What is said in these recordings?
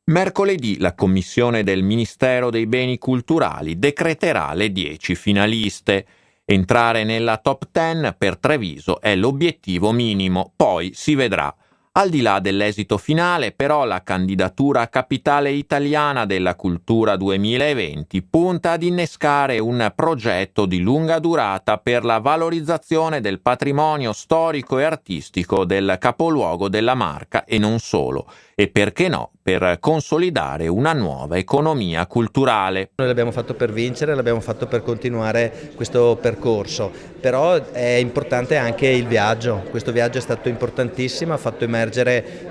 Mercoledì la commissione del Ministero dei Beni Culturali decreterà le 10 finaliste. Entrare nella top 10 per Treviso è l'obiettivo minimo, poi si vedrà. Al di là dell'esito finale, però, la candidatura a capitale italiana della cultura 2020 punta ad innescare un progetto di lunga durata per la valorizzazione del patrimonio storico e artistico del capoluogo della Marca e non solo, e perché no, per consolidare una nuova economia culturale. Noi l'abbiamo fatto per vincere, l'abbiamo fatto per continuare questo percorso, però è importante anche il viaggio. Questo viaggio è stato importantissimo, ha fatto emergere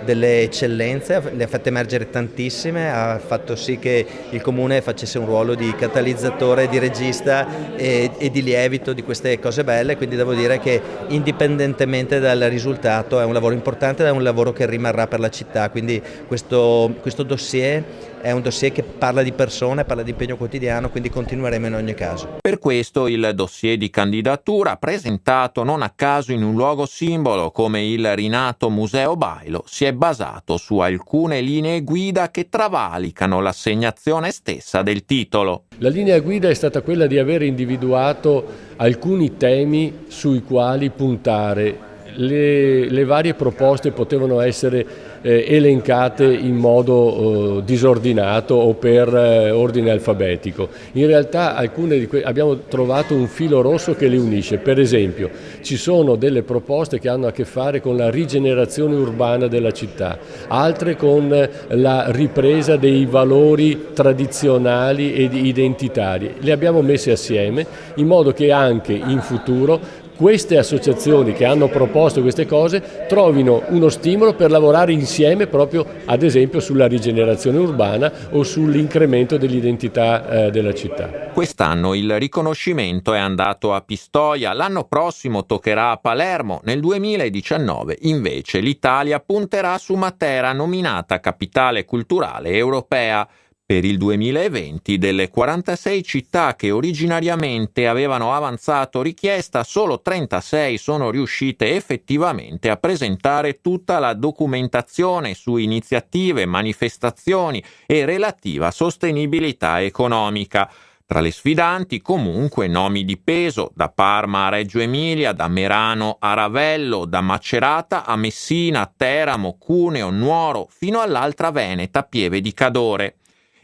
delle eccellenze, le ha fatte emergere tantissime, ha fatto sì che il Comune facesse un ruolo di catalizzatore, di regista e di lievito di queste cose belle, quindi devo dire che indipendentemente dal risultato è un lavoro importante ed è un lavoro che rimarrà per la città, quindi questo dossier è un dossier che parla di persone, parla di impegno quotidiano, quindi continueremo in ogni caso. Per questo il dossier di candidatura, presentato non a caso in un luogo simbolo come il rinato Museo Bailo, si è basato su alcune linee guida che travalicano l'assegnazione stessa del titolo. La linea guida è stata quella di aver individuato alcuni temi sui quali puntare. Le varie proposte potevano essere elencate in modo disordinato o per ordine alfabetico. In realtà abbiamo trovato un filo rosso che le unisce. Per esempio, ci sono delle proposte che hanno a che fare con la rigenerazione urbana della città, altre con la ripresa dei valori tradizionali ed identitari. Le abbiamo messe assieme in modo che anche in futuro queste associazioni che hanno proposto queste cose trovino uno stimolo per lavorare insieme proprio ad esempio sulla rigenerazione urbana o sull'incremento dell'identità della città. Quest'anno il riconoscimento è andato a Pistoia, l'anno prossimo toccherà a Palermo, nel 2019 invece l'Italia punterà su Matera, nominata capitale culturale europea. Per il 2020, delle 46 città che originariamente avevano avanzato richiesta, solo 36 sono riuscite effettivamente a presentare tutta la documentazione su iniziative, manifestazioni e relativa sostenibilità economica. Tra le sfidanti comunque nomi di peso, da Parma a Reggio Emilia, da Merano a Ravello, da Macerata a Messina, Teramo, Cuneo, Nuoro, fino all'altra veneta Pieve di Cadore.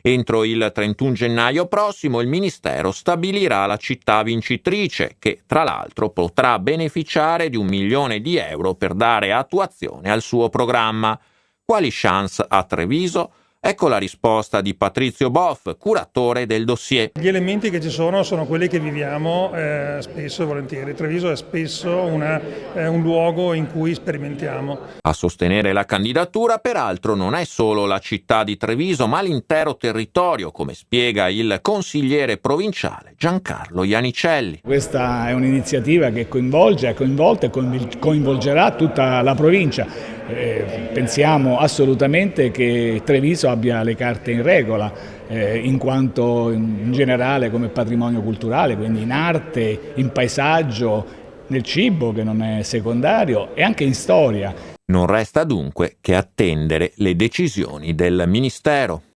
Entro il 31 gennaio prossimo il Ministero stabilirà la città vincitrice, che tra l'altro potrà beneficiare di 1 milione di euro per dare attuazione al suo programma. Quali chance ha Treviso? Ecco la risposta di Patrizio Boff, curatore del dossier. Gli elementi che ci sono quelli che viviamo spesso e volentieri. Treviso è spesso un luogo in cui sperimentiamo. A sostenere la candidatura, peraltro, non è solo la città di Treviso, ma l'intero territorio, come spiega il consigliere provinciale Giancarlo Ianicelli. Questa è un'iniziativa che ha coinvolto e coinvolgerà tutta la provincia. Pensiamo assolutamente che Treviso abbia le carte in regola, in quanto in generale come patrimonio culturale, quindi in arte, in paesaggio, nel cibo che non è secondario e anche in storia. Non resta dunque che attendere le decisioni del Ministero.